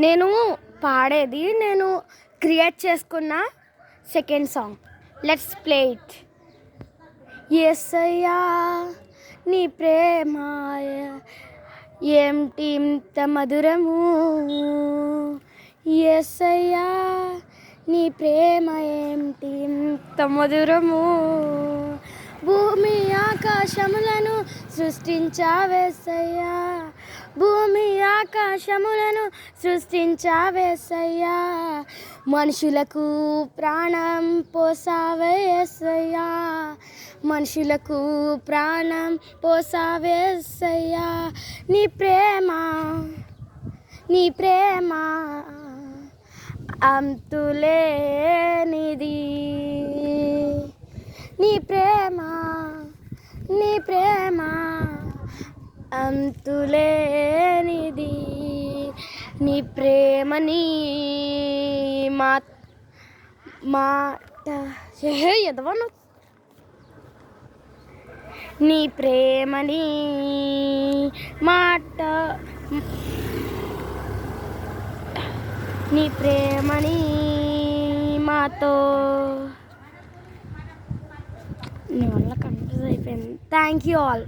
నేను పాడేది నేను క్రియేట్ చేసుకున్న second song. Let's play it. Yesayya నీ ప్రేమ ఏమిటి ఇంత మధురము, యేసయ్యా నీ ప్రేమ ఏమిటి ఇంత మధురము, భూమి ఆకాశములను సృష్టించావేసయ్యా, భూమి ఆకాశములను సృష్టించావేసయ్యా, మనుషులకు ప్రాణం పోసావేసయ్యా, మనుషులకు ప్రాణం పోసావేసయ్యా, నీ ప్రేమ నీ ప్రేమ అంతులేనిది, నీ ప్రేమ నీ ప్రేమ అంతులేనిది, నీ ప్రేమని మాట ఎదవను, నీ ప్రేమని మాట, నీ ప్రేమని మాతో, నీ వల్ల కన్ఫ్యూజ్ అయిపోయింది. Thank you all.